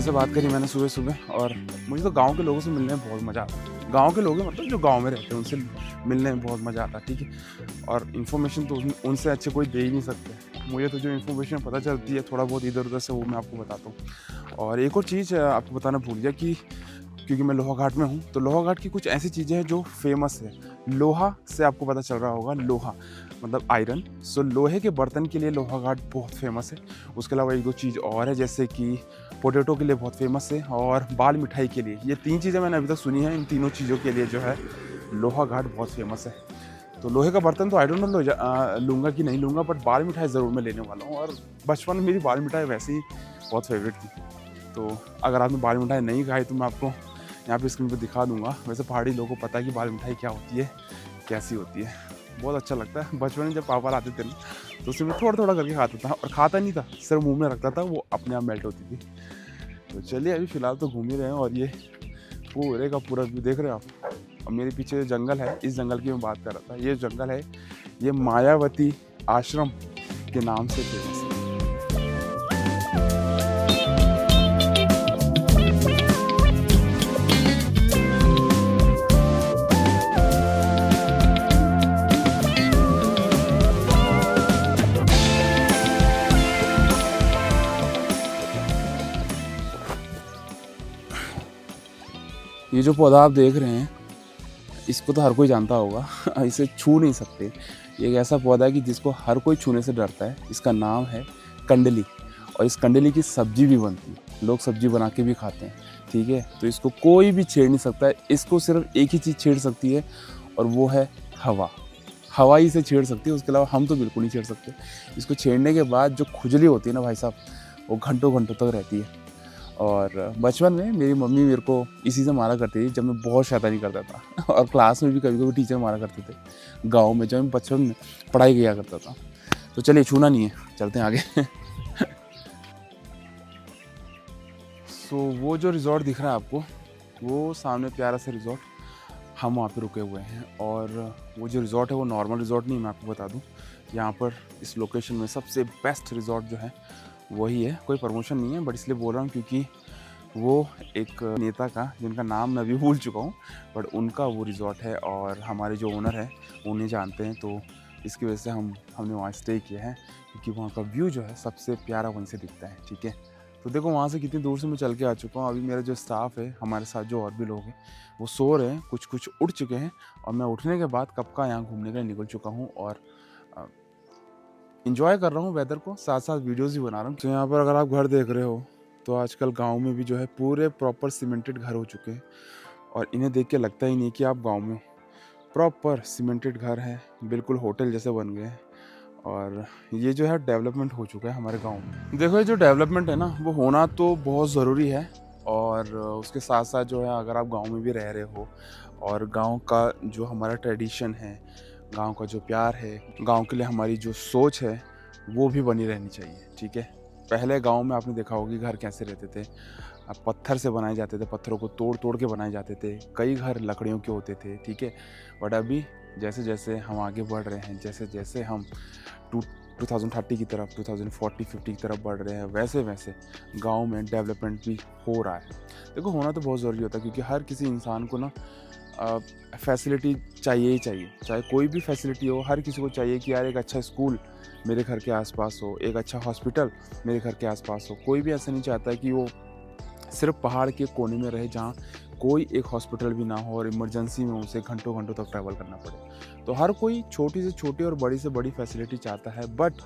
से बात करी मैंने सुबह सुबह, और मुझे तो गाँव के लोगों से मिलने में बहुत मज़ा आता है। गाँव के लोग हैं मतलब जो गाँव में रहते हैं उनसे मिलने में बहुत मज़ा आता है, ठीक है। और इन्फॉर्मेशन तो उनसे अच्छे कोई दे ही नहीं सकते। मुझे तो जो इन्फॉर्मेशन पता चलती है थोड़ा बहुत इधर-उधर से, वो मैं आपको बताता हूँ। और एक और चीज़ आपको बताना भूल गया कि क्योंकि मैं लोहाघाट में हूँ, तो लोहाघाट की कुछ ऐसी चीज़ें हैं जो फ़ेमस है। लोहा से आपको पता चल रहा होगा, लोहा मतलब आयरन। सो लोहे के बर्तन के लिए लोहाघाट बहुत फ़ेमस है। उसके अलावा 1-2 चीज़ और है, जैसे कि पोटैटो के लिए बहुत फ़ेमस है, और बाल मिठाई के लिए। ये 3 चीज़ें मैंने अभी तक सुनी हैं। इन तीनों चीज़ों के लिए जो है लोहाघाट बहुत फ़ेमस है। तो लोहे का बर्तन तो आई डोंट नो लूँगा कि नहीं लूँगा, बट बाल मिठाई ज़रूर मैं लेने वाला हूँ। और बचपन में मेरी बाल मिठाई वैसे ही बहुत फ़ेवरेट थी। तो अगर आपने बाल मिठाई नहीं खाई तो मैं आपको यहाँ पे स्क्रीन पे दिखा दूँगा। वैसे पहाड़ी लोगों को पता है कि बाल मिठाई क्या होती है, कैसी होती है। बहुत अच्छा लगता है। बचपन में जब पापा लाते थे ना, तो उसमें थोड़ा-थोड़ा करके खाता था, और खाता नहीं था, सिर्फ़ मुँह में रखता था, वो अपने आप मेल्ट होती थी। तो चलिए, अभी फ़िलहाल तो घूम ही रहे हैं, और ये पूरे का पूरा व्यू देख रहे हो आप। और मेरे पीछे जंगल है, इस जंगल की मैं बात कर रहा था। ये जंगल है, ये मायावती आश्रम के नाम से फ़ेमस है। ये जो पौधा आप देख रहे हैं, इसको तो हर कोई जानता होगा। इसे छू नहीं सकते। ये एक ऐसा पौधा है कि जिसको हर कोई छूने से डरता है। इसका नाम है कंडली, और इस कंडली की सब्जी भी बनती है। लोग सब्जी बना के भी खाते हैं, ठीक है। तो इसको कोई भी छेड़ नहीं सकता है। इसको सिर्फ एक ही चीज़ छेड़ सकती है, और वो है हवा। हवा ही इसे छेड़ सकती है, उसके अलावा हम तो बिल्कुल नहीं छेड़ सकते। इसको छेड़ने के बाद जो खुजली होती है ना भाई साहब, वो घंटों घंटों तक रहती है। और बचपन में मेरी मम्मी मेरे को इसी से मारा करती थी, जब मैं बहुत शैतानी करता था। और क्लास में भी कभी-कभी टीचर मारा करते थे, गाँव में जब मैं बचपन में पढ़ाई किया करता था। तो चलिए, छूना नहीं है, चलते हैं आगे। सो वो जो रिज़ॉर्ट दिख रहा है आपको, वो सामने प्यारा सा रिज़ॉर्ट, हम वहाँ पे रुके हुए हैं। और वो जो रिज़ॉर्ट है वो नॉर्मल रिज़ॉर्ट नहीं है, मैं आपको बता दूँ। यहाँ पर इस लोकेशन में सबसे बेस्ट रिज़ॉर्ट जो है वही है। कोई प्रमोशन नहीं है, बट इसलिए बोल रहा हूँ क्योंकि वो एक नेता का, जिनका नाम मैं अभी भूल चुका हूँ, बट उनका वो रिज़ॉर्ट है, और हमारे जो ओनर हैं वो उन्हें जानते हैं। तो इसकी वजह से हमने वहाँ स्टे किया है, क्योंकि वहाँ का व्यू जो है सबसे प्यारा वहीं से दिखता है, ठीक है। तो देखो वहाँ से कितनी दूर से मैं चल के आ चुका हूँ। अभी मेरा जो स्टाफ है, हमारे साथ जो और भी लोग हैं, वो सो रहे हैं, कुछ कुछ उठ चुके हैं, और मैं उठने के बाद कब का यहाँ घूमने के लिए निकल चुका हूँ, और एंजॉय कर रहा हूँ वेदर को, साथ साथ वीडियोज़ भी बना रहा हूँ। तो यहाँ पर अगर आप घर देख रहे हो, तो आजकल गाँव में भी जो है पूरे प्रॉपर सीमेंटेड घर हो चुके हैं, और इन्हें देख के लगता ही नहीं कि आप गाँव में हो। प्रॉपर सीमेंटेड घर हैं, बिल्कुल होटल जैसे बन गए हैं, और ये जो है डेवलपमेंट हो चुका है हमारे गाँव में। देखो, ये जो डेवलपमेंट है ना, वो होना तो बहुत ज़रूरी है, और उसके साथ साथ जो है, अगर आप गाँव में भी रह रहे हो, और गाँव का जो हमारा ट्रेडिशन है, गाँव का जो प्यार है, गाँव के लिए हमारी जो सोच है, वो भी बनी रहनी चाहिए, ठीक है। पहले गाँव में आपने देखा होगा कि घर कैसे रहते थे। पत्थर से बनाए जाते थे, पत्थरों को तोड़-तोड़ के बनाए जाते थे। कई घर लकड़ियों के होते थे, ठीक है। बट अभी जैसे-जैसे हम आगे बढ़ रहे हैं, जैसे-जैसे हम टू 2030 की तरफ, 2040-50 की तरफ बढ़ रहे हैं, वैसे-वैसे गाँव में डेवलपमेंट भी हो रहा है। देखो, होना तो बहुत ज़रूरी होता है, क्योंकि हर किसी इंसान को ना फैसिलिटी चाहिए ही चाहिए। चाहे कोई भी फैसिलिटी हो, हर किसी को चाहिए कि यार एक अच्छा स्कूल मेरे घर के आस-पास हो, एक अच्छा हॉस्पिटल मेरे घर के आस-पास हो। कोई भी ऐसा नहीं चाहता है कि वो सिर्फ पहाड़ के कोने में रहे, जहाँ कोई एक हॉस्पिटल भी ना हो, और इमरजेंसी में उसे घंटों-घंटों तक ट्रैवल करना पड़े। तो हर कोई छोटी से छोटी और बड़ी से बड़ी फैसिलिटी चाहता है, बट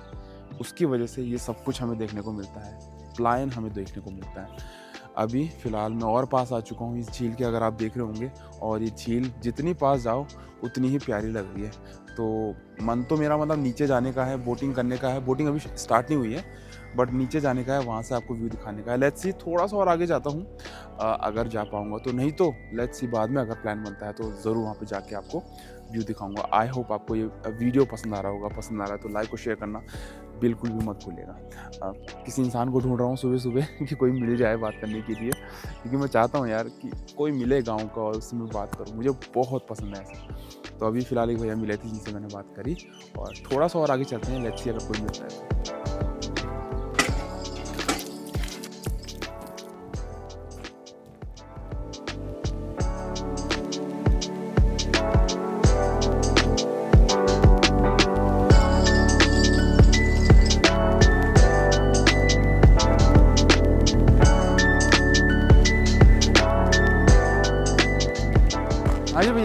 उसकी वजह से ये सब कुछ हमें देखने को मिलता है। पलायन हमें देखने को मिलता है। अभी फ़िलहाल मैं और पास आ चुका हूँ इस झील के, अगर आप देख रहे होंगे, और ये झील जितनी पास जाओ उतनी ही प्यारी लग रही है। तो मन तो मेरा मतलब नीचे जाने का है, बोटिंग करने का है। बोटिंग अभी स्टार्ट नहीं हुई है, बट नीचे जाने का है, वहाँ से आपको व्यू दिखाने का है। लेट्स सी, थोड़ा-सा और आगे जाता हूँ, अगर जा पाऊँगा तो। नहीं तो लेट्स सी, बाद में अगर प्लान बनता है तो ज़रूर वहाँ पे जाके आपको व्यू दिखाऊँगा। आई होप आपको ये वीडियो पसंद आ रहा होगा। पसंद आ रहा है तो लाइक और शेयर करना बिल्कुल भी मत भूलिएगा। किसी इंसान को ढूँढ रहा हूँ सुबह-सुबह कि कोई मिल जाए बात करने के लिए, क्योंकि मैं चाहता हूँ यार कि कोई मिले गाँव का, और उससे मैं बात करूँ। मुझे बहुत पसंद है ऐसा। तो अभी फ़िलहाल एक भैया मिले थे जिनसे मैंने बात करी, और थोड़ा-सा और आगे चलते हैं, लेट्स सी अगर कोई मिलता है तो।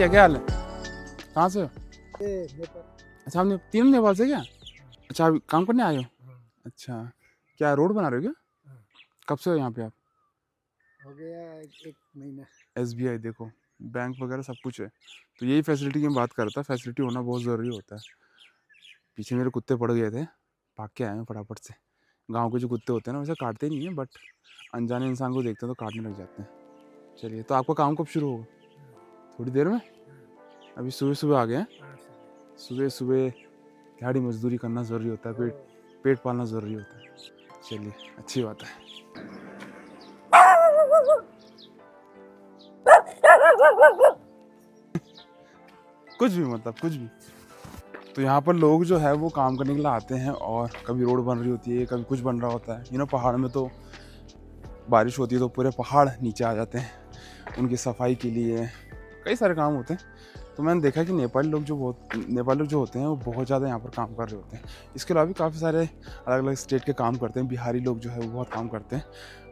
भैया, क्या हाल है? कहाँ से हो? अच्छा, आपने तीन नेपाल से क्या? अच्छा, अभी काम करने आए हो? अच्छा, क्या रोड बना रहे हो क्या? कब से हो यहाँ पे आप? हो गया एक महीना। SBI देखो, बैंक वगैरह सब कुछ है। तो यही फैसिलिटी की मैं बात करता, फैसिलिटी होना बहुत ज़रूरी होता है। पीछे मेरे कुत्ते पड़ गए थे, भाग के आए हैं फटाफट से। गांव के जो कुत्ते होते हैं ना, वैसे काटते नहीं हैं, बट अनजाने इंसान को देखते हैं तो काटने लग जाते हैं। चलिए, तो आपका काम कब शुरू होगा? थोड़ी देर में? अभी सुबह सुबह आ गए हैं। सुबह सुबह दिहाड़ी मजदूरी करना ज़रूरी होता है, पेट पालना ज़रूरी होता है। चलिए, अच्छी बात है। कुछ भी, मतलब कुछ भी। तो यहाँ पर लोग जो है वो काम करने के लिए आते हैं, और कभी रोड बन रही होती है, कभी कुछ बन रहा होता है। पहाड़ में तो बारिश होती है तो पूरे पहाड़ नीचे आ जाते हैं, उनकी सफाई के लिए कई सारे काम होते हैं। तो मैंने देखा कि नेपाली लोग जो होते हैं वो बहुत ज़्यादा यहाँ पर काम कर रहे होते हैं। इसके अलावा भी काफ़ी सारे अलग अलग स्टेट के काम करते हैं। बिहारी लोग जो है वो बहुत काम करते हैं,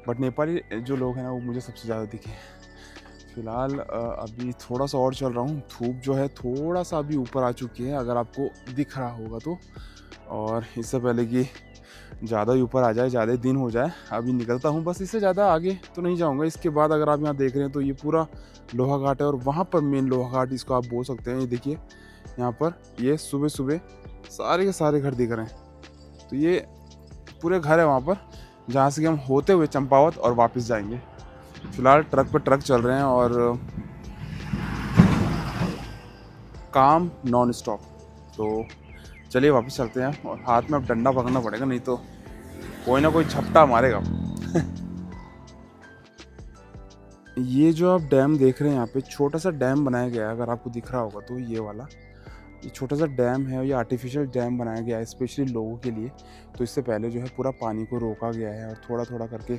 बट नेपाली जो लोग हैं ना वो मुझे सबसे ज़्यादा दिखे। फ़िलहाल अभी थोड़ा सा और चल रहा हूँ। धूप जो है थोड़ा सा अभी ऊपर आ चुकी है, अगर आपको दिख रहा होगा तो। और इससे पहले कि ज़्यादा ही ऊपर आ जाए, ज़्यादा दिन हो जाए, अभी निकलता हूँ बस। इससे ज़्यादा आगे तो नहीं जाऊँगा। इसके बाद अगर आप यहाँ देख रहे हैं तो ये पूरा लोहा घाट है, और वहाँ पर मेन लोहा घाट इसको आप बोल सकते हैं। ये देखिए, यहाँ पर ये सुबह सुबह सारे के सारे घर दिख रहे हैं। तो ये पूरे घर है वहाँ पर, जहाँ से कि हम होते हुए चंपावत और वापस जाएंगे। फिलहाल ट्रक पर ट्रक चल रहे हैं, और काम नॉन स्टॉप। तो चलिए वापस चलते हैं, और हाथ में अब डंडा पकड़ना पड़ेगा, नहीं तो कोई ना कोई झपटा मारेगा। ये जो आप डैम देख रहे हैं, यहाँ पे छोटा सा डैम बनाया गया है, अगर आपको दिख रहा होगा तो ये वाला, ये छोटा सा डैम है। ये आर्टिफिशियल डैम बनाया गया है स्पेशली लोगों के लिए। तो इससे पहले जो है पूरा पानी को रोका गया है, और थोड़ा थोड़ा करके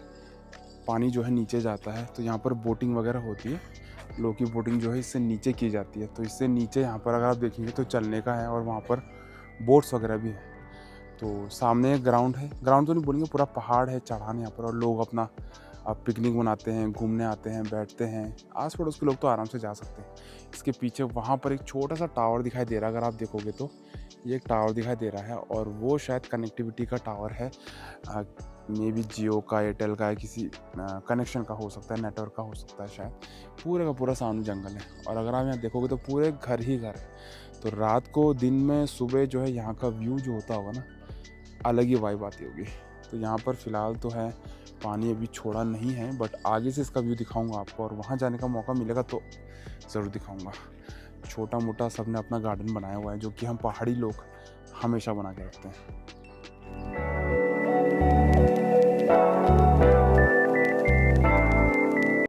पानी जो है नीचे जाता है। तो यहाँ पर बोटिंग वगैरह होती है, लोगों की बोटिंग जो है इससे नीचे की जाती है। तो इससे नीचे यहाँ पर अगर आप देखेंगे तो चलने का है, और वहाँ पर बोट्स वगैरह भी है। तो सामने एक ग्राउंड है, ग्राउंड तो नहीं बोलेंगे, पूरा पहाड़ है, चढ़ान यहाँ पर, और लोग अपना पिकनिक मनाते हैं, घूमने आते हैं, बैठते हैं। आस पड़ोस के लोग तो आराम से जा सकते हैं। इसके पीछे वहाँ पर एक छोटा सा टावर दिखाई दे रहा है, अगर आप देखोगे तो ये एक टावर दिखाई दे रहा है, और वो शायद कनेक्टिविटी का टावर है। मे बी जियो का, एयरटेल का, या किसी कनेक्शन का हो सकता है, नेटवर्क का हो सकता है शायद। पूरे का पूरा सामने जंगल है, और अगर आप यहाँ देखोगे तो पूरे घर ही घर है। तो रात को, दिन में, सुबह जो है यहाँ का व्यू जो होता होगा ना, अलग ही वाइब आती होगी। तो यहाँ पर फ़िलहाल तो है, पानी अभी छोड़ा नहीं है, बट आगे से इसका व्यू दिखाऊंगा आपको, और वहाँ जाने का मौका मिलेगा तो ज़रूर दिखाऊंगा। छोटा मोटा सबने अपना गार्डन बनाया हुआ है, जो कि हम पहाड़ी लोग हमेशा बना के रखते हैं।